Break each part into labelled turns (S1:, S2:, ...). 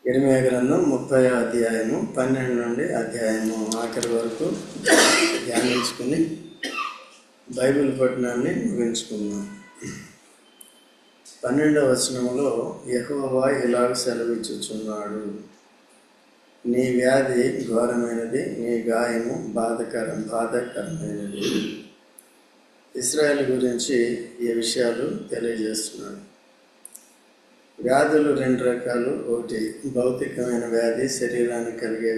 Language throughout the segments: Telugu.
S1: ఇర్మీయా గ్రంథం 30వ అధ్యాయము 12 నుండి అధ్యాయము ఆఖరి వరకు ధ్యానించుకుని బైబిల్ పఠనాన్ని ముగించుకున్నాం. 12వ వచనంలో యెహోవా ఇలాగ సెలవిచ్చుచున్నాడు, నీ వ్యాధి ఘోరమైనది, నీ గాయము బాధాకరమైనది. ఇశ్రాయేలు గురించి ఈ విషయాలు తెలియజేస్తున్నాడు. వ్యాధులు రెండు రకాలు. ఒకటి భౌతికమైన వ్యాధి, శరీరానికి కలిగే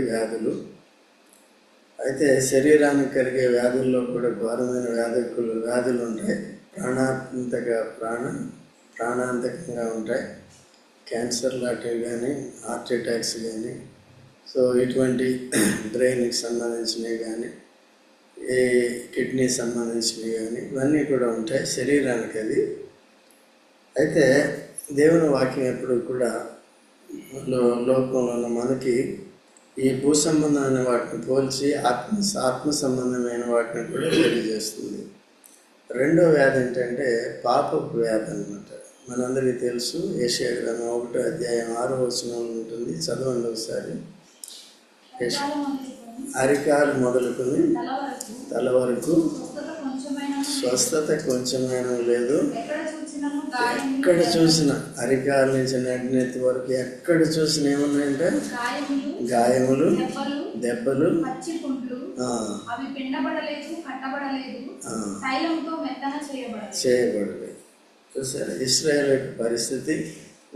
S1: వ్యాధులు. అయితే శరీరానికి కలిగే వ్యాధుల్లో కూడా ఘోరమైన వ్యాధులు ఉంటాయి. ప్రాణాంతకంగా ఉంటాయి. క్యాన్సర్ లాంటివి కానీ, హార్ట్ అటాక్స్ కానీ, సో ఇటువంటి బ్రెయిన్కి సంబంధించినవి కానీ, ఏ కిడ్నీ సంబంధించినవి కానీ, ఇవన్నీ కూడా ఉంటాయి శరీరానికి. అది అయితే దేవుని వాక్యం ఎప్పుడు కూడా లోకంలో ఉన్న మనకి ఈ భూ సంబంధమైన వాటిని పోల్చి ఆత్మ సంబంధమైన వాటిని కూడా తెలియజేస్తుంది. రెండో వ్యాధి ఏంటంటే పాపపు వ్యాధి అన్నమాట. మనందరికీ తెలుసు, యెషయా గ్రంథం 1వ అధ్యాయం 6వ వచనంలో ఉంటుంది. చదవండి ఒకసారి. అరికాలు మొదలుకొని తల వరకు స్వస్థత కొంచెమైనా లేదు. ఎక్కడ చూసిన అరికాల నుంచి నడినెత్తి వరకు ఎక్కడ చూసిన ఏమున్నాయంటే గాయములు, దెబ్బలు, చేయబడలేదు. చూసారు ఇశ్రాయేలు యొక్క పరిస్థితి.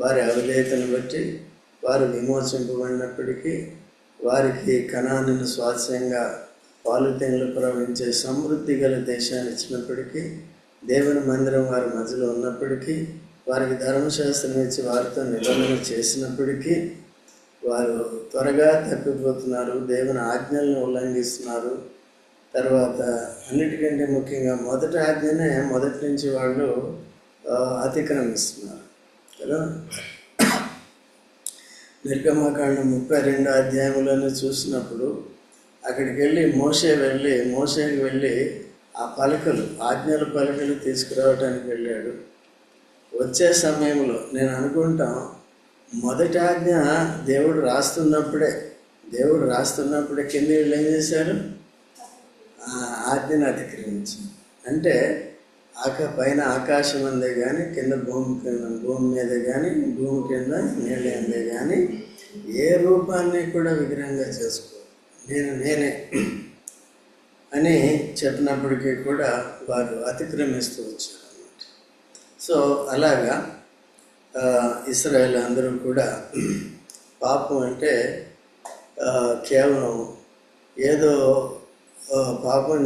S1: వారి అవిధేయతను బట్టి వారు విమోచింపబడినప్పటికీ, వారికి కనానును స్వాస్యంగా పాలుతేనెలు ప్రవహించే సమృద్ధి గల దేశాన్ని ఇచ్చినప్పటికీ, దేవుని మందిరం వారి మధ్యలో ఉన్నప్పటికీ, వారికి ధర్మశాస్త్రం ఇచ్చి వారితో నిబంధన చేసినప్పటికీ వారు త్వరగా తప్పిపోతున్నారు, దేవుని ఆజ్ఞలను ఉల్లంఘిస్తున్నారు. తర్వాత అన్నిటికంటే ముఖ్యంగా మొదటి ఆజ్ఞనే మొదటి నుంచి వాళ్ళు అతిక్రమిస్తున్నారు కదా. నిర్గమకాండం 32వ అధ్యాయంలోనే చూసినప్పుడు అక్కడికి వెళ్ళి మోషేకి వెళ్ళి ఆ ఆజ్ఞల పలకలు తీసుకురావడానికి వెళ్ళాడు. వచ్చే సమయంలో నేను అనుకుంటాం, మొదటి ఆజ్ఞ దేవుడు రాస్తున్నప్పుడే కింద వీళ్ళు ఏం చేశారు? ఆజ్ఞను అతిక్రమించారు. అంటే పైన ఆకాశం అందే కానీ, కింద భూమి మీద కానీ, భూమి కింద నీళ్ళ అందే కానీ ఏ రూపాన్ని కూడా విగ్రహంగా చేసుకో, నేనే అని చెప్పినప్పటికీ కూడా వారు అతిక్రమిస్తూ వచ్చారు అన్నమాట. సో అలాగా ఇశ్రాయేలు అందరూ కూడా పాపం అంటే కేవలం ఏదో పాపం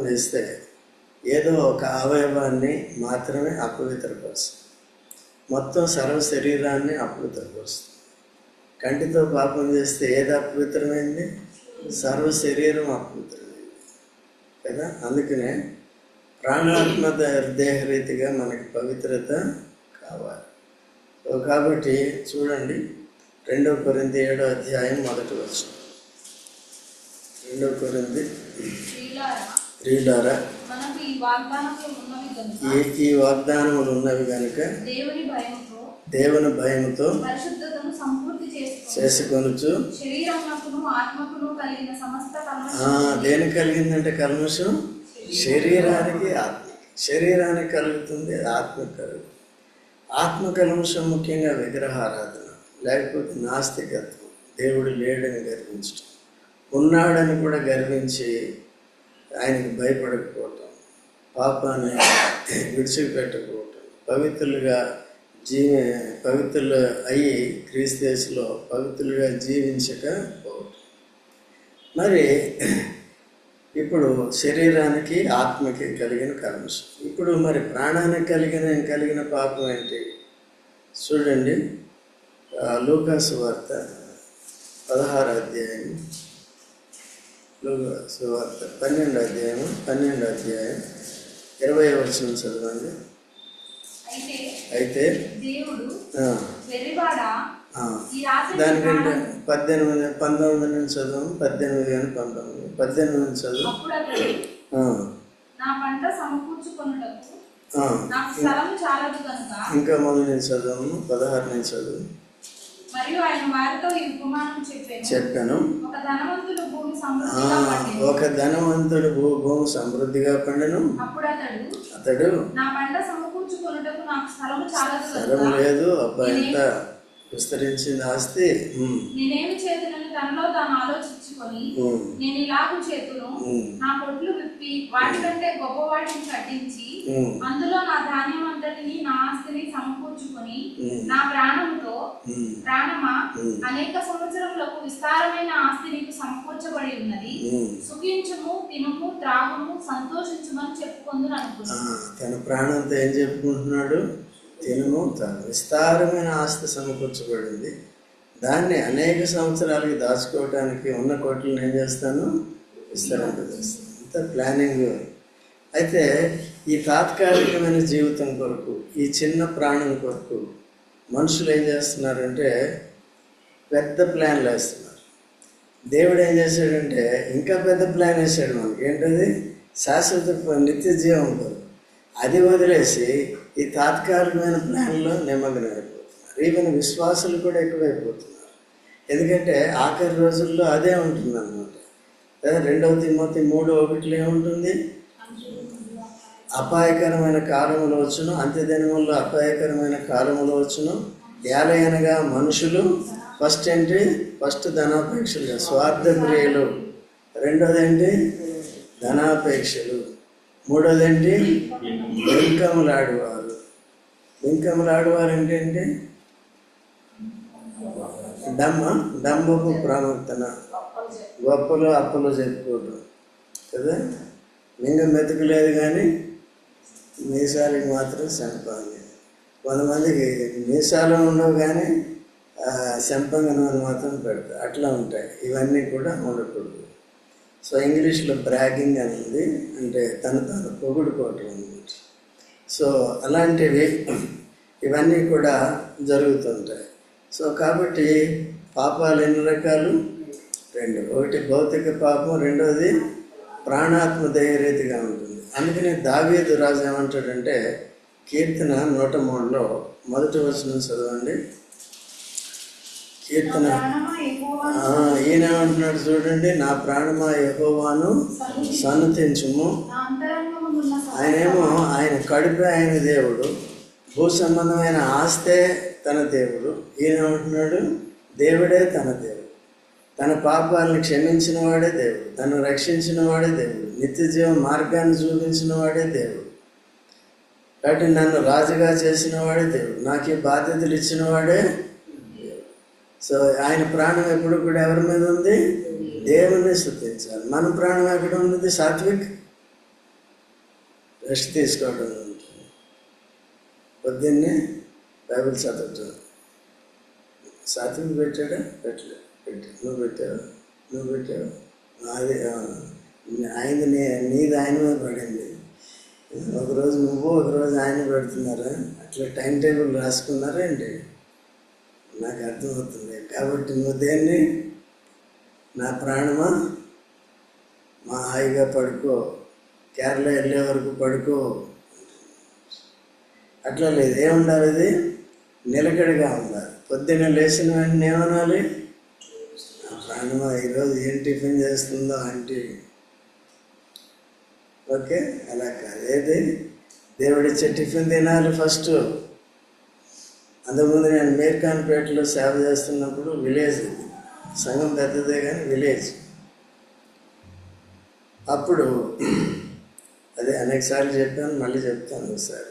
S1: చేస్తే ఏదో ఒక అవయవాన్ని మాత్రమే అపవిత్రపరుస్తుంది, మొత్తం సర్వ శరీరాన్ని అపవిత్రపరుస్తుంది. కంటితో పాపం చేస్తే ఏది అపవిత్రమైంది? సర్వ శరీరం అపవిత్రమైంది కదా. అందుకనే ప్రాణాత్మ దేహరీతిగా మనకి పవిత్రత కావాలి. కాబట్టి చూడండి, 2 కొరింథీ 7వ అధ్యాయం 1వ వచనం. 2 కొరింథీ ప్రియులారా, ఈ వాగ్దానములు ఉన్నవి కనుక దేవుని భయముతో చేసుకొనుచు. దేనికి కలిగిందంటే కల్మషం శరీరానికి కలుగుతుంది, ఆత్మకు కలుగుతుంది. ఆత్మ కల్మషం ముఖ్యంగా విగ్రహారాధన, లేకపోతే నాస్తికత్వం, దేవుడు లేడని గర్వించడం, ఉన్నాడని కూడా గర్వించి ఆయనకి భయపడకపోవటం, పాపాన్ని విడిచిపెట్టకపోవటం, పవిత్రులు అయ్యి క్రీస్తులో పవిత్రులుగా జీవించకపోవటం. మరి ఇప్పుడు శరీరానికి ఆత్మకి కలిగిన కల్మషం. ఇప్పుడు మరి ప్రాణానికి కలిగిన పాపం ఏంటి? చూడండి, లూకా సువార్త 16వ అధ్యాయం, లూకా సువార్త 12వ అధ్యాయం 20వ వచనం చదవండి. అయితే దానికంటే 19 నుంచి చదువు, 18 కానీ 19 నుంచి చదువు. ఇంకా మొదలు నుంచి చదువు, 16 నుంచి చదువు.
S2: మరియు ఆయన వారితో ఈ ఉపమానం
S1: చెప్పాను.
S2: ఒక ధనవంతుడు భూమి సమృద్ధిగా పండెను.
S1: ఒక ధనవంతుడు భూమి సమృద్ధిగా పండెను.
S2: అప్పుడు
S1: అతడు
S2: నా పంట సమకూర్చుకొనుటకు నాకు
S1: స్థలం లేదు, అబ్బా ఎంత విస్తరించింది ఆస్తి,
S2: నేనేమి చేతులను తనలో తాను ఆలోచించుకొని నేను ఇలాగూ చేతును, నా కొట్లు విప్పి వాటి కంటే గొప్ప వాటిని కట్టించి అందులో నా ధాన్యం అంతటిని నా ఆస్తిని సమకూర్చుకొని నా ప్రాణమా అనేక సంవత్సరములకు విస్తారమైన ఆస్తి నీకు సమకూర్చబడి ఉన్నది, సుఖించుము, తినుము, త్రాగుము, సంతోషించుమని చెప్పుకుందును అనుకున్నాను.
S1: తన ప్రాణంతో ఏం చెప్పుకుంటున్నాడు? తినుము, విస్తారమైన ఆస్తి సమకూర్చబడింది, దాన్ని అనేక సంవత్సరాలకి దాచుకోవడానికి ఉన్న కోట్లను ఏం చేస్తాను? విస్తరింపజేస్తాను. అంత ప్లానింగ్. అయితే ఈ తాత్కాలికమైన జీవితం కొరకు, ఈ చిన్న ప్రాణం కొరకు మనుషులు ఏం చేస్తున్నారంటే పెద్ద ప్లాన్లు వేస్తున్నారు. దేవుడు ఏం చేశాడంటే ఇంకా పెద్ద ప్లాన్ వేసాడు మనకి. ఏంటది? శాశ్వత నిత్య జీవం కొరకు. అది వదిలేసి ఈ తాత్కాలికమైన ప్లాన్లో నిమగ్నమైపోతున్నారు. ఈవెన్ విశ్వాసులు కూడా ఎక్కువైపోతున్నారు. ఎందుకంటే ఆఖరి రోజుల్లో అదే ఉంటుంది అన్నమాట. 2 తిమోతి 3:1 ఏముంటుంది? అపాయకరమైన కాలములు వచ్చును, అంత్యదినముల్లో అపాయకరమైన కాలములు వచ్చును, ఏలయనగా మనుషులు ఫస్ట్ ధనాపేక్షలు, స్వార్థ ప్రియులు, రెండోది ఏంటి? ధనాపేక్షలు, మూడోది ఏంటి? వెంకములాడువారు. వెంకములాడువారు ఏంటంటే డంబపు ప్రాముఖ్యత, గొప్పలు అప్పలు చెప్పుకోవడం కదా. లింగం మెతుకులేదు కానీ మీసాలకి మాత్రం సంపాదన. కొంతమందికి మీసాలు ఉండవు కానీ సంపంగన మాత్రం పెడతారు. అట్లా ఉంటాయి. ఇవన్నీ కూడా ఉండకూడదు. సో ఇంగ్లీష్లో బ్రాగింగ్ అనేది అంటే తను పొగుడుకోవటం అన్నమాట. సో అలాంటివి ఇవన్నీ కూడా జరుగుతుంటాయి. సో కాబట్టి పాపాలు ఎన్ని రకాలు? 2. ఒకటి భౌతిక పాపం, రెండోది ప్రాణాత్మ ధైర్యరీతిగా ఉంటుంది. అందుకని దావీదు రాజు ఏమంటాడంటే కీర్తన 103లో మొదటి వచనం చదవండి. కీర్తన ఈయన ఏమంటున్నాడు చూడండి, నా ప్రాణమా యెహోవాను సన్నతించుము. ఆయన కడుపే ఆయన దేవుడు, భూ సంబంధమైన ఆస్తే తన దేవుడు. ఈయన ఏమంటున్నాడు? దేవుడే తన దేవుడు, తన పాపాలను క్షమించిన వాడే దేవుడు, తను రక్షించిన వాడే దేవుడు, నిత్య జీవ మార్గాన్ని చూపించిన వాడే దేవుడు, కాబట్టి నన్ను రాజుగా చేసిన వాడే దేవుడు, నాకు ఈ బాధ్యతలు ఇచ్చిన వాడే దేవుడు. సో ఆయన ప్రాణం ఎప్పుడు కూడా ఎవరి మీద ఉంది? దేవుణ్ణి స్తుతించాలి. మన ప్రాణం ఎక్కడ ఉంది? సాత్విక్ రెస్ట్ తీసుకోవడం ఉంటుంది. పొద్దున్నే బైబిల్ చదవటం. సాత్విక్ పెట్టాడా? పెట్టలేదు. నువ్వు పెట్టావు అది ఆయన నీది ఆయన మీద పడింది. ఒకరోజు నువ్వు ఒకరోజు ఆయన పెడుతున్నారా? అట్లా టైం టేబుల్ రాసుకున్నారా ఏంటి? నాకు అర్థమవుతుంది. కాబట్టి నువ్వు దేన్ని? నా ప్రాణమా మా హాయిగా పడుకో, కేరళ వెళ్ళే వరకు పడుకో. అట్లా లేదు. ఏముండాలి? ఇది నిలకడగా ఉండాలి. పొద్దున్న లేచిన వెంటనే ఏమనాలి? ప్రాణమా ఈరోజు ఏం టిఫిన్ చేస్తుందో ఆంటీ. ఓకే, అలా కాదు. ఏది దేవుడిచ్చే టిఫిన్ తినాలి ఫస్ట్. అంతకుముందు నేను మీర్ఖాన్పేటలో సేవ చేస్తున్నప్పుడు విలేజ్, సంఘం పెద్దదే కానీ విలేజ్, అప్పుడు అదే అనేకసార్లు చెప్పాను, మళ్ళీ చెప్తాను ఒకసారి.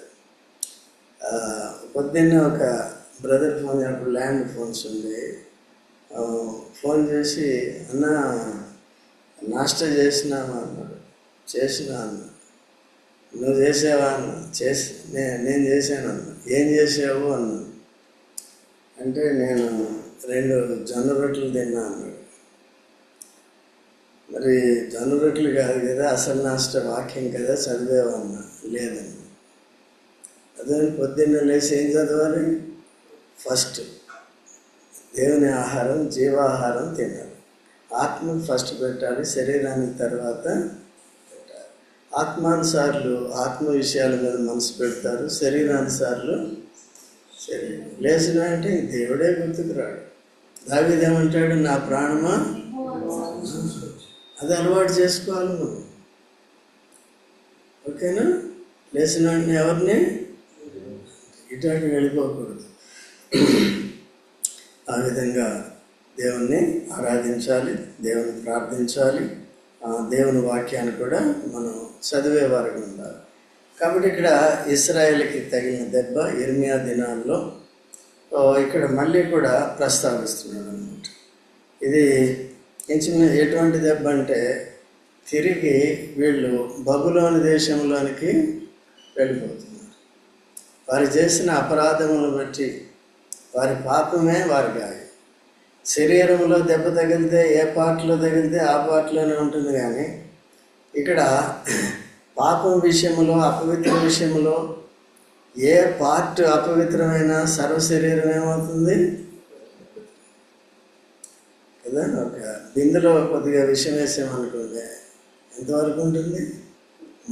S1: పొద్దున్నే ఒక బ్రదర్ ఫోన్ చేసినప్పుడు ల్యాండ్ ఫోన్స్ ఉంది. ఫోన్ చేసి అన్న నాష్టా చేసినామా అన్నాడు. చేసినా అన్న. నువ్వు చేసావా అన్న. నేను చేశాను అన్న. ఏం చేసావు అన్న. అంటే నేను 2 జొన్న రొట్టెలు తిన్నా అన్నాడు. మరి జొన్న రొట్టెలు కాదు కదా, అసలు నాష్ట వాక్యం కదా, చదివేవా అన్న. లేదన్న. అదే పొద్దున్న లేచి ఏం చదవాలి? ఫస్ట్ దేవుని ఆహారం, జీవాహారం తినాలి. ఆత్మను ఫస్ట్ పెట్టాలి, శరీరానికి తర్వాత పెట్టాలి. ఆత్మానుసార్లు ఆత్మ విషయాల మీద మనసు పెడతారు, శరీరానుసార్లు శరీరం. లేచిన అంటే దేవుడే గుర్తుకు రాడు. దావీదు ఏమంటాడు? నా ప్రాణమా, అది అలవాటు చేసుకోవాలి మనం. ఓకేనా? లేచిన వెంటనే ఎవరిని ఇటు వెళ్ళిపోకూడదు. ఆ విధంగా దేవుణ్ణి ఆరాధించాలి, దేవుని ప్రార్థించాలి, దేవుని వాక్యాన్ని కూడా మనం చదివేవారుగా ఉండాలి. కాబట్టి ఇక్కడ ఇశ్రాయేలుకి తగిలిన దెబ్బ ఇర్మియా దినాల్లో ఇక్కడ మళ్ళీ కూడా ప్రస్తావిస్తున్నాడు అన్నమాట. ఇది ఎటువంటి దెబ్బ అంటే, తిరిగి వీళ్ళు బబులోను దేశంలోనికి వెళ్ళిపోతున్నారు. వారు చేసిన అపరాధములను బట్టి వారి పాపమే వారి గాయం. శరీరంలో దెబ్బ తగిలితే ఏ పార్ట్లో తగిలితే ఆ పార్ట్లోనే ఉంటుంది. కానీ ఇక్కడ పాపం విషయంలో, అపవిత్ర విషయంలో ఏ పార్ట్ అపవిత్రమైన సర్వ శరీరం ఏమవుతుంది కదా. ఒక బిందులో కొద్దిగా విషం వేసామనుకోండి, ఎంతవరకు ఉంటుంది?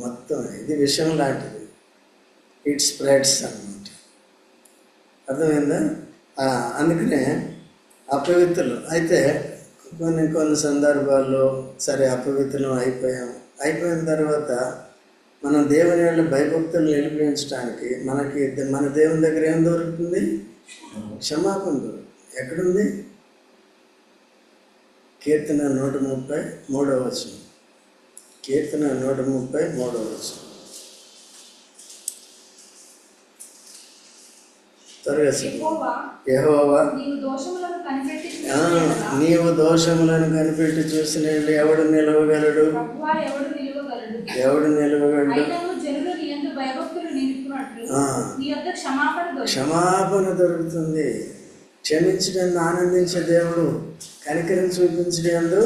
S1: మొత్తం. ఇది విషం లాంటిది, ఇట్ స్ప్రెడ్స్ అన్నమాట. అర్థమైందా? అందుకనే అపవిత్రులు అయితే కొన్ని సందర్భాల్లో సరే అపవిత్రం అయిపోయిన తర్వాత మనం దేవుని వల్ల భయభక్తులు నిలిపించడానికి మన దేవుని దగ్గర ఏం దొరుకుతుంది? క్షమాపణ దొరుకుతుంది. ఎక్కడుంది? కీర్తన 133 కీర్తన 133 త్వరగా యెహోవా నీవు దోషములను కనిపెట్టి చూసిన ఎవడు నిలవగలడు? క్షమాపణ దొరుకుతుంది. క్షమించడాన్ని ఆనందించే దేవుడు, కనికరం చూపించడంలో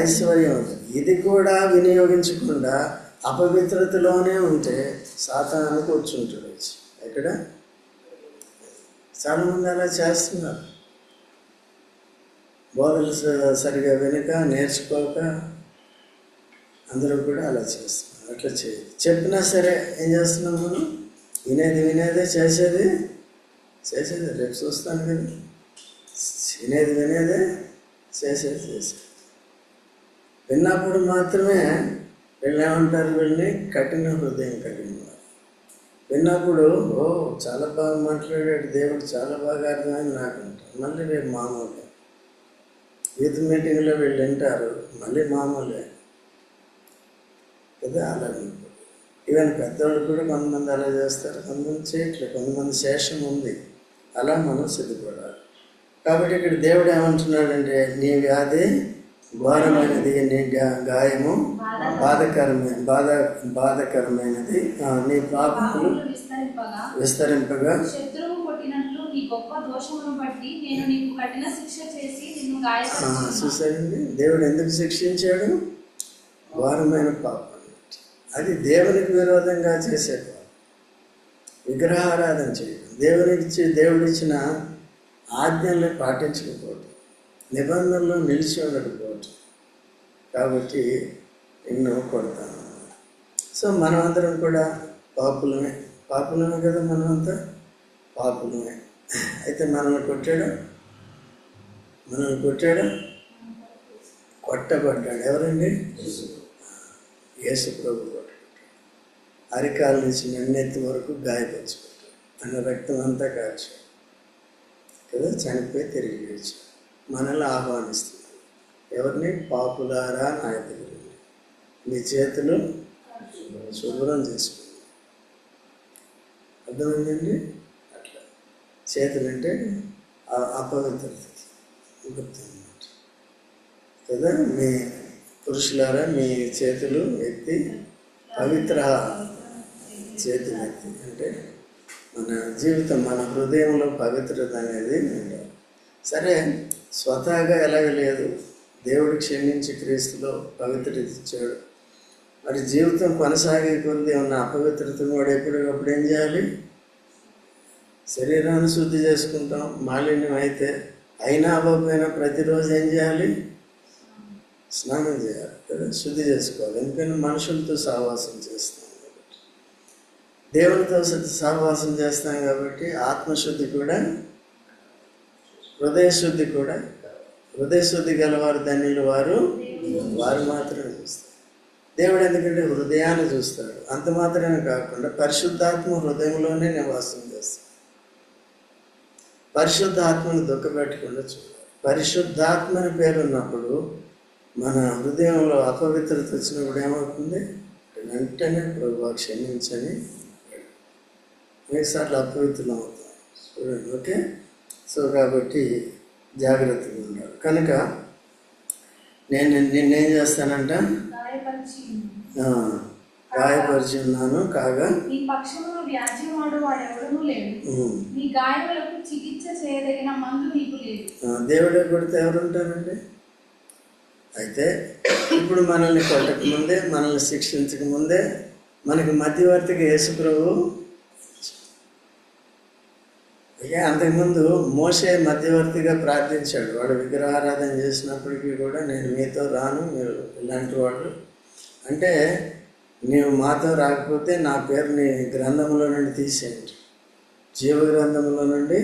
S1: ఐశ్వర్యం ఉంది. ఇది కూడా వినియోగించకుండా అపవిత్రతలోనే ఉంటే సాతాను కూర్చుంటాడు. ఎక్కడ చాలామంది అలా చేస్తున్నారు. బోధలు సరిగా వినక, నేర్చుకోక అందరూ కూడా అలా చేస్తున్నారు. అట్లా చేయదు. చెప్పినా సరే ఏం చేస్తున్నాం మనం? వినేదే చేసేది. రేపు చూస్తాను కదా, వినేదే చేసేది. విన్నప్పుడు మాత్రమే వీళ్ళు ఏమంటారు? వీళ్ళని కఠిన హృదయం కలిగిన వారు. విన్నప్పుడు చాలా బాగా మాట్లాడాడు దేవుడు, చాలా బాగా అర్థమైంది నాకు అంటారు. మళ్ళీ రేపు మామూలే. యూత్ మీటింగ్లో వీళ్ళు వింటారు, మళ్ళీ మామూలే కదా. అలాగే ఈవెన్ పెద్దవాళ్ళు కూడా కొంతమంది అలా చేస్తారు, కొంతమంది చేయట్లేదు, కొంతమంది శేషం ఉంది. అలా మనం సిద్ధపడాలి. కాబట్టి ఇక్కడ దేవుడు ఏమంటున్నాడంటే, నీ వ్యాధి ఘోరమైనది, నీ గాయము బాధకరమైనది, నీ పాపములు విస్తరింపగా చూసారండి. దేవుడు ఎందుకు శిక్షించాడు? ఘోరమైన పాపం. అది దేవునికి విరోధంగా చేసే పాపం. విగ్రహారాధన చేయడం, దేవుడిచ్చిన ఆజ్ఞల్ని పాటించకపోవటం, నిబంధనలు నిలిచి ఉండకపోవటం. కాబట్టి ఎన్నో కొడతాను. సో మనమందరం కూడా పాపులమే కదా, మనమంతా పాపులమే. అయితే మనల్ని కొట్టాడు, కొట్టబడ్డాడు. ఎవరండి? యేసు ప్రభు కొట్టాడు. అరికాల నుంచి నన్నెత్తి వరకు గాయపరచుకుంటాడు. తన రక్తం అంతా కాచాడు కదా, చనిపోయి తిరిగి లేచాడు. మనల్ని ఆహ్వానిస్తున్నాడు. ఎవరిని? పాపులారా నా దగ్గర మీ చేతులు శుభ్రం చేసుకుంది. అర్థమైందండి? అట్లా చేతులు అంటే అపవిత్రతకి గుర్తన్నమాట కదా. మీ పురుషులారా మీ చేతులు ఎత్తి పవిత్ర చేతులు ఎత్తి అంటే మన జీవితం, మన హృదయంలో పవిత్రత అనేది ఉండాలి. సరే, స్వతహాగా ఎలాగ లేదు, దేవుడు క్షమించి క్రీస్తులో పవిత్రత ఇచ్చాడు. మరి జీవితం కొనసాగే కొద్ది ఉన్న అపవిత్రతను కూడా ఎప్పటికప్పుడు ఏం చేయాలి? శరీరాన్ని శుద్ధి చేసుకుంటాం. మాలిన్యం అయినా అవ్వకపోయినా ప్రతిరోజు ఏం చేయాలి? స్నానం చేయాలి కదా, శుద్ధి చేసుకోవాలి. ఎందుకంటే మనుషులతో సహవాసం చేస్తాం కాబట్టి, దేవునితో సహవాసం చేస్తాం కాబట్టి ఆత్మశుద్ధి కూడా హృదయశుద్ధి కూడా హృదయశుద్ధి గలవారు ధన్యులు వారు మాత్రమే చూస్తారు. దేవుడు ఎందుకంటే హృదయాన్ని చూస్తాడు. అంత మాత్రమే కాకుండా పరిశుద్ధాత్మ హృదయంలోనే నివాసం చేస్తాడు. పరిశుద్ధాత్మను దుఃఖపెట్టకుండా చూడాలి. పరిశుద్ధాత్మ అని పేరున్నప్పుడు మన హృదయంలో అపవిత్రత వచ్చినప్పుడు ఏమవుతుంది? వెంటనే ప్రభువా క్షమించని అనేకసార్లు అపవిత్రం అవుతాం. చూడండి, ఓకే. సో కాబట్టి జాగ్రత్తగా ఉండాలి. కనుక నిన్నేం చేస్తానంట? గాయపరిచి ఉన్నాను కాగా
S2: నీ పక్షమును వ్యాజ్యమాడు వాడెవడనూ లేడు. నీ గాయములకు చికిత్స చేయదగిన మందు నీకు లేదు.
S1: దేవుడే కొడితే ఎవరుంటారండి? అయితే ఇప్పుడు మనల్ని కొట్టకముందే, మనల్ని శిక్షించక ముందే మనకి మధ్యవర్తిగా యేసు ప్రభువు. అంతకుముందు మోషే మధ్యవర్తిగా ప్రార్థించాడు. వాడు విగ్రహారాధన చేసినప్పటికీ కూడా నేను మీతో రాను, మీరు ఇలాంటి వాళ్ళు అంటే నీవు మాతో రాకపోతే నా పేరుని గ్రంథంలో నుండి తీసేయండి, జీవ గ్రంథంలో నుండి.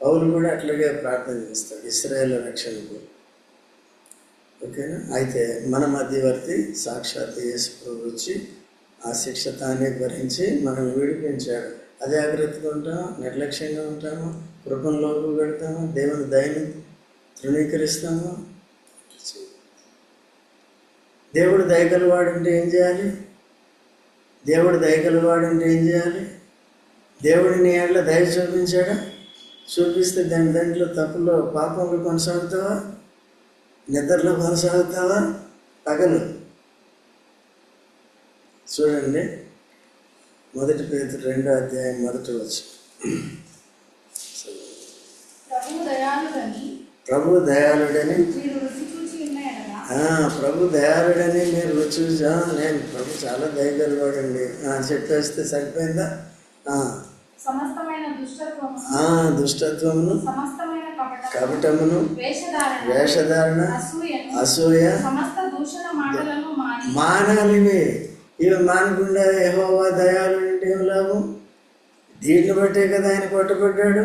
S1: పౌలు కూడా అట్లాగే ప్రార్థన చేస్తాడు ఇశ్రాయేల్ రక్షణకు. ఓకేనా? అయితే మన మధ్యవర్తి సాక్షాత్ యేసు ప్రభువు వచ్చి ఆ శిక్ష తానే భరించి మనం విడిపించాడు. అజాగ్రత్తగా ఉంటామా, నిర్లక్ష్యంగా ఉంటామా, కృపంలోకి పెడతామా, దేవుని దయని తృణీకరిస్తామా? దేవుడు దయగలవాడంటే ఏం చేయాలి? దేవుడు దయగలవాడంటే ఏం చేయాలి? దేవుడి నీ ఏళ్ళ దయ చూపించాడా? చూపిస్తే దాంట్లో తప్పులో పాపంలో కొనసాగుతావా? నిద్రలో కొనసాగుతావా? పగలు చూడండి, 1 పేతురు 2వ అధ్యాయం 1వ వచనం. ప్రభు దయాళుడని ప్రభు దయాళుడని మీరు రుచి నేను ప్రభు చాలా దయగలవాడండి చెప్పేస్తే సరిపోయిందా? దుష్టత్వమును, కపటమును, వేషధారణ, అసూయ మానాలివి. ఇవి మానకుండా యెహోవా దయాళుడు అంటే ఏం లాభం? దీన్ని బట్టే కదా ఆయన కొట్టబడ్డాడు.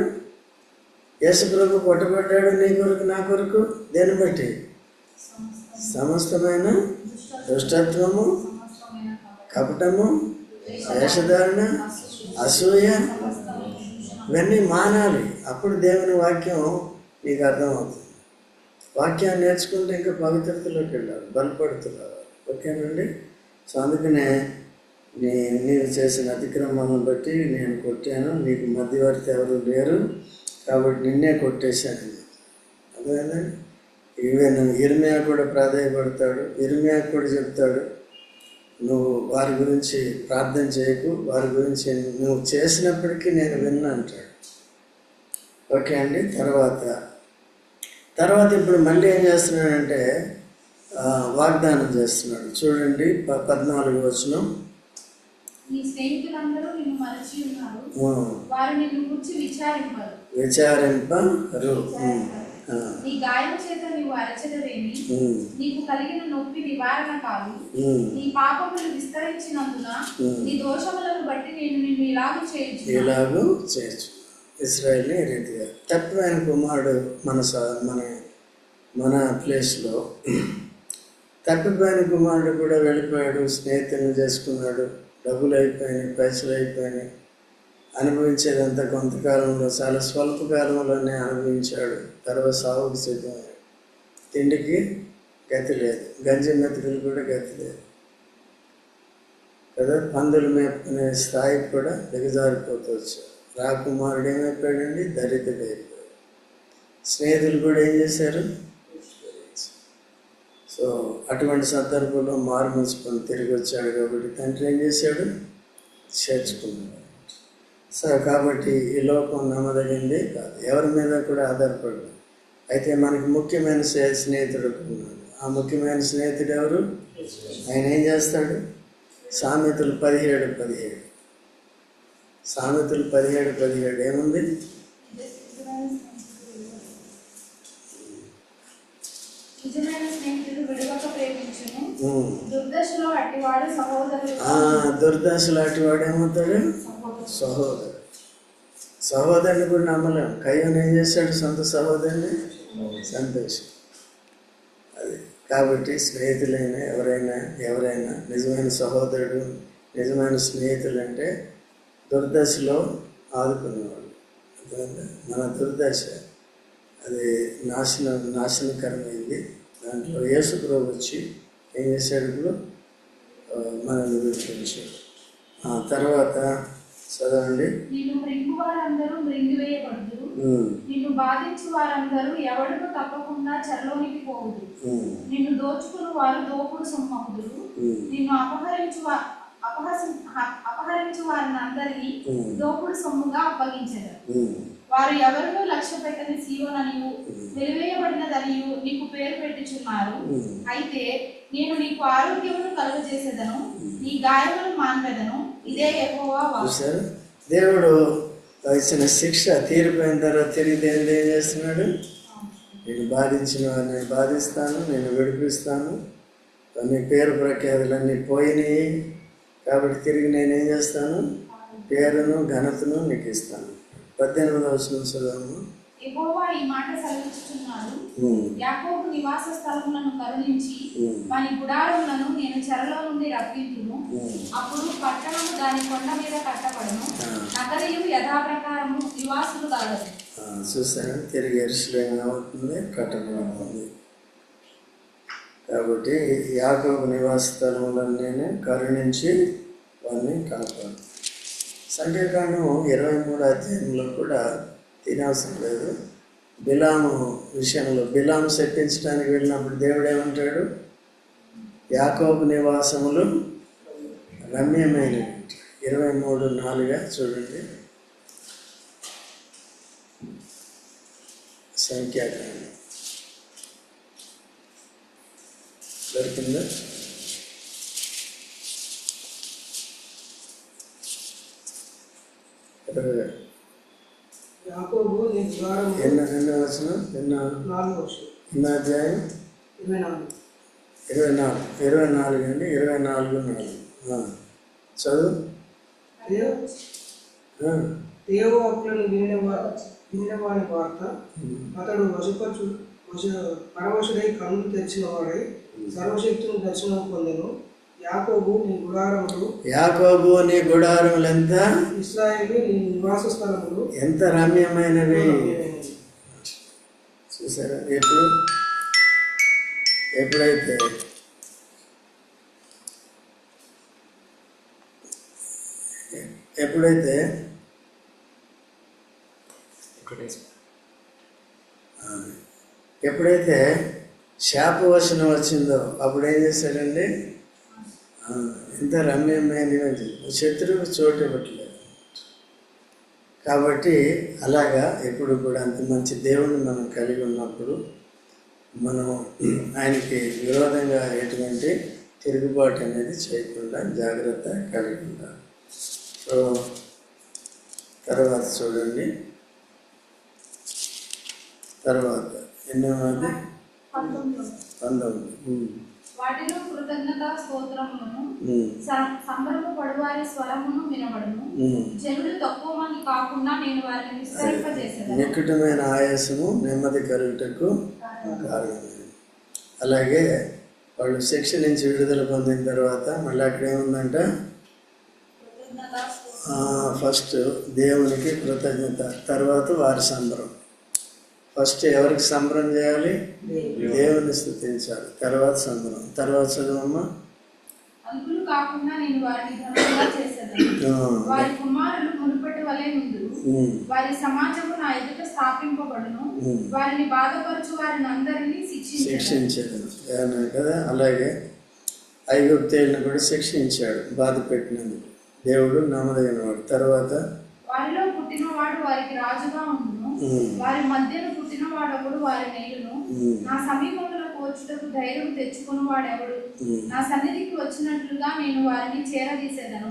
S1: యేసు ప్రభు కొట్టబడ్డాడు నీ కొరకు నా కొరకు. దేన్ని బట్టి? సమస్తమైన దుష్టత్వము, కపటము, వేషధారణ, అసూయ ఇవన్నీ మానాలి. అప్పుడు దేవుని వాక్యం నీకు అర్థమవుతుంది. వాక్యాన్ని నేర్చుకుంటే ఇంకా పవిత్రతలోకి వెళ్ళాలి, బలపడుతున్నారు. ఓకేనండి. సో అందుకనే నీవు చేసిన అతిక్రమాలను బట్టి నేను కొట్టాను, నీకు మధ్యవర్తి ఎవరు లేరు కాబట్టి నిన్నే కొట్టేశాను. అదేనండి. ఈవెన్ ఇర్మియా కూడా ప్రాధాయపడతాడు. ఇర్మియా కూడా చెప్తాడు, నువ్వు వారి గురించి ప్రార్థన చేయకు, వారి గురించి నువ్వు చేసినప్పటికీ నేను విన్నా అంటాడు. ఓకే అండి. తర్వాత ఇప్పుడు మళ్ళీ ఏం చేస్తున్నాడంటే వాగ్దానం చేస్తున్నాడు. చూడండి 14వ వచనం.
S2: నీ స్నేహితులందరూ నిన్ను మరచి ఉన్నారు, వారు నిన్ను గురించి విచారింపరు. నీ గాయం చేత నీవు అరచదవేమి? నీకు కలిగిన నొప్పి నివారణ కాదు. నీ పాపములు విస్తరించినందున నీ దోషములను బట్టి నేను నిన్ను ఇలాగూ చేయొచ్చు. ఇశ్రాయేలుని ఈ రీతిగా తప్పిపోయిన కుమారుడు మన ప్లేస్లో తప్పిపోయిన కుమారుడు కూడా వెళ్ళిపోయాడు, స్నేహితులను చేసుకున్నాడు, డబ్బులు అయిపోయినాయి, పైసలు అయిపోయినాయి, అనుభవించేదంతా కొంతకాలంలో చాలా స్వల్ప కాలంలోనే అనుభవించాడు. తర్వాత సాగుకు సిద్ధమయ్యాడు. తిండికి గతి లేదు, గంజి మెతుకులు కూడా గతి లేదు కదా. పందులు మేపుకునే స్థాయికి కూడా దిగజారిపోతూ వచ్చాడు. రాకుమారుడు ఏమైపోయాడండి? దరిద్రుడైపోయాడు. స్నేహితులు కూడా ఏం చేశారు? సో అటువంటి సందర్భంలో మారుమూసుకొని తిరిగి వచ్చాడు కాబట్టి తండ్రి ఏం చేశాడు? చేర్చుకున్నాడు. సో కాబట్టి ఈ లోకం నమ్మదగింది కాదు, ఎవరి మీద కూడా ఆధారపడదు. అయితే మనకి ముఖ్యమైన స్నేహితుడు ఉన్నాడు. ఆ ముఖ్యమైన స్నేహితుడు ఎవరు? ఆయన ఏం చేస్తాడు? సామెతలు 17:17. సామెతలు 17:17 ఏముంది? దుర్దశలో అటివాడు ఏమవుతాడు? సహోదరుడు.
S1: సహోదరుని కూడా నమ్మలేం. కయ్యూను ఏం చేశాడు? సొంత సహోదరుని సంతోషం. అది కాబట్టి స్నేహితులైన ఎవరైనా నిజమైన సహోదరుడు, నిజమైన స్నేహితులు అంటే దుర్దశలో ఆదుకునేవాడు. అర్థమైందా? మన దుర్దశ అది నాశనకరమైంది. దాంట్లో యేసు ప్రభు వచ్చి ఏం చేశాడు? ఇప్పుడు మనల్ని విడిపించాడు. తర్వాత చదవండి.
S2: నిన్ను మృంగు వారందరూ మృంగివేయబడుదురు, నిన్ను బాధించు వారందరూ ఎవడుకు తప్పకుండా చెరలోనికి పోవుదురు. నిన్ను దోచుకుని వారు దోపుడు సొమ్మగుదురు, నిన్ను అపహరించు వారిని అందరినీ దోపుడు సొమ్ముగా అప్పగించెదరు. వారు ఎవరినూ లక్ష్య పెట్టని సీయోననియు వెలివేయబడినదనియు నీకు పేరు పెట్టుచున్నారు. అయితే నేను నీకు ఆరోగ్యమును కలుగజేసేదను, నీ గాయములను మాన్పెదను. ఇదే యెహోవా వాక్కు.
S1: దేవుడు ఇచ్చిన శిక్ష తీరిపోయిన తర్వాత తిరిగి దేవుడు ఏం చేస్తున్నాడు? నేను బాధించిన వారిని బాధిస్తాను, నేను విడిపిస్తాను, నీ పేరు ప్రఖ్యాతులన్నీ పోయినాయి కాబట్టి తిరిగి నేనేం చేస్తాను? పేరును ఘనతను నీకు ఇస్తాను. 18వ వచనం చదవము.
S2: యెహోవా ఈ మాట సెలవిస్తున్నాడు, యాకోబు నివాస స్థలములను కరుణించి వాని గుడారములను నేను చెరలో నుండి రప్పించును. అప్పుడు పట్టణము దాని కొండ మీద కట్టబడును, నగరియు యథాప్రకారము నివాసులు కలదు.
S1: చూస్తాను, తిరిగి యెరూషలేము అవుతుంది, కట్టబడుతుంది. కాబట్టి యాకోబు నివాస స్థలములను నేను కరుణించి వారిని కాపాడు. సంఖ్యాకాండం 23వ అధ్యాయంలో కూడా తినవసరం లేదు. బిలాము విషయంలో బిలాము శపించడానికి వెళ్ళినప్పుడు దేవుడు ఏమంటాడు? యాకోబు నివాసములు రమ్యమైనవి. 23:4 చూడండి. సంఖ్యాకాండం దొరికిందా?
S3: యాకోబు నీ గుడారము
S1: ఎన్నో వచనం? ఎన్నో అధ్యాయం? 24 అండి. 24:4 చదువు.
S3: దేవవాక్కులను వినినవాని వార్త, అతడు పరవశుడై కన్నులు తెరిచిన వాడై సర్వశక్తుని దర్శనం పొందెను. యాకోబు నీ గుడారములు ఎంత? ఇశ్రాయేలు నీ నివాస స్థలములు
S1: ఎంత రమ్యమైనవి. చూసారా? ఎప్పుడైతే ఎప్పుడైతే శాపవచనం వచ్చిందో అప్పుడు ఏం చేశాడండి? ఎంత రమ్యమైనది, శత్రువుకు చోటు ఇవ్వట్లేదు. కాబట్టి అలాగా ఎప్పుడు కూడా అంత మంచి దేవుడిని మనం కలిగి ఉన్నప్పుడు మనం ఆయనకి విరోధంగా ఎటువంటి తిరుగుబాటు అనేది చేయకుండా జాగ్రత్త కలిగి ఉండాలి. సో తర్వాత చూడండి. తర్వాత ఎన్నోది? 19.
S2: వాటిలో కృతజ్ఞత స్తోత్రములను సంబరము పడువారి స్వరమును వినబడును. జనులు తక్కువ మంది కాకుండా నేను వారిని విస్తరింపజేసేదను.
S1: నికటమైన ఆయాసము నెమ్మది కలుగుటకు కారణమైంది. అలాగే వాళ్ళు శిక్ష నుంచి విడుదల పొందిన తర్వాత మళ్ళీ అక్కడ ఏముందంట? ఫస్ట్ దేవునికి కృతజ్ఞత, తర్వాత వారి సంబరం. ఫస్ట్ ఎవరికి సంబరం చేయాలి? దేవుని స్తుతించాలి, తర్వాత సంబరం. తర్వాత చదువమ్మా.
S2: అల్పులు కాకుండా నేను వారిని ఘనంగా చేసేదను. వారి కుమారులు మునుపటి వలె నుండురు. వారి సమాజము నా ఎదుట స్థాపింపబడును. వారిని బాధపరచు వారిని అందరినీ శిక్షించేదను
S1: కదా. అలాగే ఐగుప్తీయులను కూడా శిక్షించాడు బాధ పెట్టినందుకు. దేవుడు నమ్మదగినవాడు. తర్వాత
S2: వారిలో పుట్టినవాడు వారికి రాజుగా ఉండును. వారి మధ్యన పుట్టిన వాడెవడు వారి నేలును. నా సమీపంలో వచ్చుటకు ధైర్యం తెచ్చుకుని వాడెవడు. నా సన్నిధికి వచ్చినట్లుగా నేను వారిని చేరదీసేదను.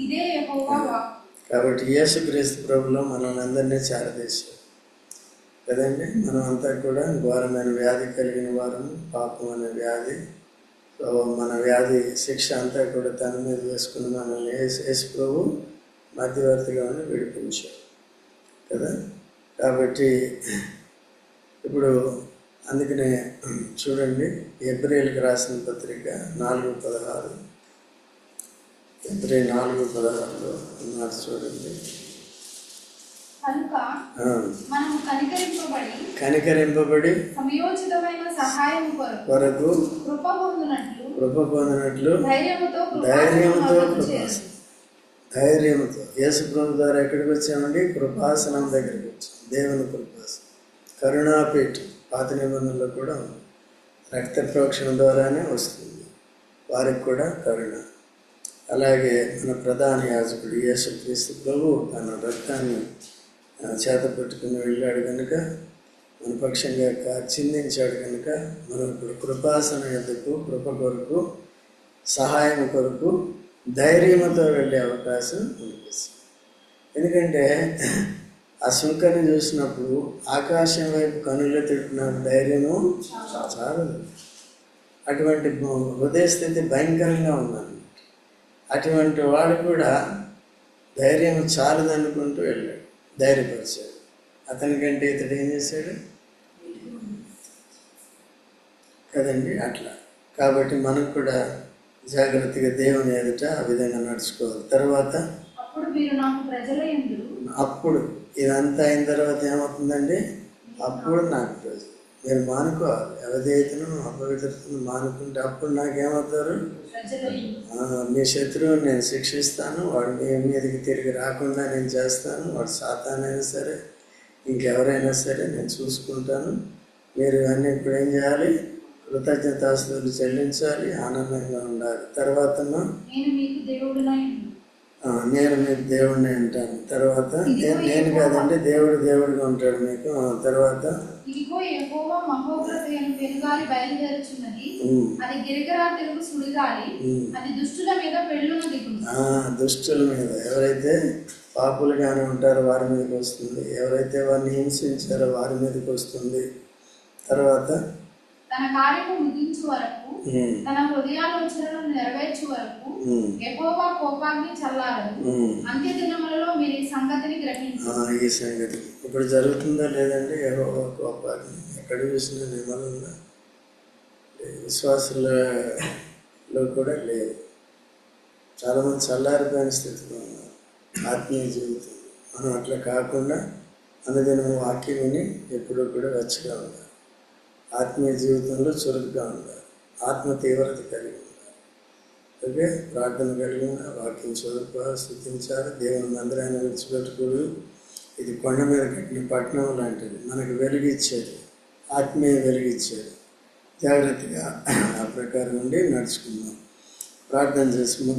S2: ఇదే యెహోవా వాక్కు.
S1: కాబట్టి యేసుక్రీస్తు ప్రభులో మనల్ని అందరినీ చేరదీశారు కదండి. మనం అంతా కూడా ఘోరమైన వ్యాధి కలిగిన వారము, పాపం అనే వ్యాధి. సో మన వ్యాధి శిక్ష అంతా కూడా తన మీద వేసుకుని మనల్ని యేసు ప్రభు మధ్యవర్తిగా విడిపించారు. కదా. కాబట్టి ఇప్పుడు అందుకనే చూడండి, హెబ్రీయులకు రాసిన పత్రిక 4:16, హెబ్రీ 4:16లో ఉన్నారు చూడండి.
S2: కనుక మనము
S1: కనికరింపబడి
S2: సమయోచితమైన సహాయం
S1: కొరకు
S2: కృప పొందినట్లు
S1: ధైర్యంతో యేసు ప్రభు ద్వారా ఎక్కడికి వచ్చామండి? కృపాసనం దగ్గరికి వచ్చాం. దేవుని కృపాసనం, కరుణాపీఠం పాత నిబంధనలో కూడా ఉంది. రక్త ప్రోక్షణ ద్వారానే వస్తుంది వారికి కూడా కరుణ. అలాగే మన ప్రధాన యాజకుడు యేసుక్రీస్తు ప్రభు తన రక్తాన్ని చేత పెట్టుకుని వెళ్ళాడు కనుక, మన పక్షంగా చిందించాడు కనుక, మనం ఇప్పుడు కృపాసనం ఎందుకు, కృప కొరకు, సహాయం కొరకు ధైర్యంతో వెళ్ళే అవకాశం అనిపిస్తుంది. ఎందుకంటే ఆ సుంకని చూసినప్పుడు ఆకాశం వైపు కనులెత్తిన ధైర్యము చాలదు. అటువంటి హృదయ స్థితి భయంకరంగా ఉందన్నమాట. అటువంటి వాడు కూడా ధైర్యం చాలదనుకుంటూ వెళ్ళాడు, ధైర్యపరిచాడు. అతనికంటే ఇతడు ఏం చేశాడు కదండి. అట్లా కాబట్టి మనకు కూడా జాగ్రత్తగా దేవుని ఎదుట ఆ విధంగా నడుచుకోవాలి. తర్వాత అప్పుడు ఇదంతా అయిన తర్వాత ఏమవుతుందండి? అప్పుడు నాకు ప్రజలు. మీరు మానుకోవాలి, అవిధేయతను అపవిత్రతను మానుకుంటే అప్పుడు నాకేమవుతారు? మీ శత్రువుని నేను శిక్షిస్తాను, వాడు మీ మీదకి తిరిగి రాకుండా నేను చేస్తాను. వాడు సాతానైనా సరే ఇంకెవరైనా సరే నేను చూసుకుంటాను. మీరు అన్నీ ఇప్పుడు ఏం చేయాలి? కృతజ్ఞతాస్తుతులు చెల్లించాలి, ఆనందంగా ఉండాలి. తర్వాత నేను మీకు దేవుడిని అంటాను. తర్వాత నేను కాదండి, దేవుడిగా ఉంటాడు మీకు. తర్వాత దుష్టుల మీద ఎవరైతే పాపులుగానే ఉంటారో వారి మీదకి వస్తుంది, ఎవరైతే వారిని హింసించారో వారి మీదకి వస్తుంది. తర్వాత
S2: తన కార్యము ముగించు వరకు, తన హృదయాలోచనలను నెరవేర్చు వరకు యెహోవా కోపాగ్ని చల్లారదు. అంత్య దినములలో మీరు ఈ సంగతిని గ్రహించారు.
S1: ఈ సంగతి ఇప్పుడు జరుగుతుందా లేదండి? యెహోవా కోపాగ్ని ఎక్కడ చూసినా నిమ్మలంగా విశ్వాసులలో కూడా లేదు. చాలామంది చల్లారిపోయిన స్థితిలో ఉన్నారు ఆత్మీయ జీవితం. మనం అట్లా కాకుండా అనుదినం వాక్యం విని ఎప్పుడూ కూడా వెచ్చగా ఉండాలి. ఆత్మీయ జీవితంలో చురుకుగా ఉండాలి, ఆత్మ తీవ్రత కలిగి ఉండాలి. ఓకే, ప్రార్థన కలిగిన వాక్యం చదువుకోవాలి, స్థుతించాలి. దేవుని మందిరాన్ని విడిచిపెట్టకూడదు. ఇది కొండ మీద కట్టిన పట్టణం లాంటిది, మనకు వెలుగిచ్చేది, ఆత్మీయ వెలుగిచ్చేది. జాగ్రత్తగా ఆ ప్రకారం ఉండి నడుచుకుందాం. ప్రార్థన చేసుకుందాం.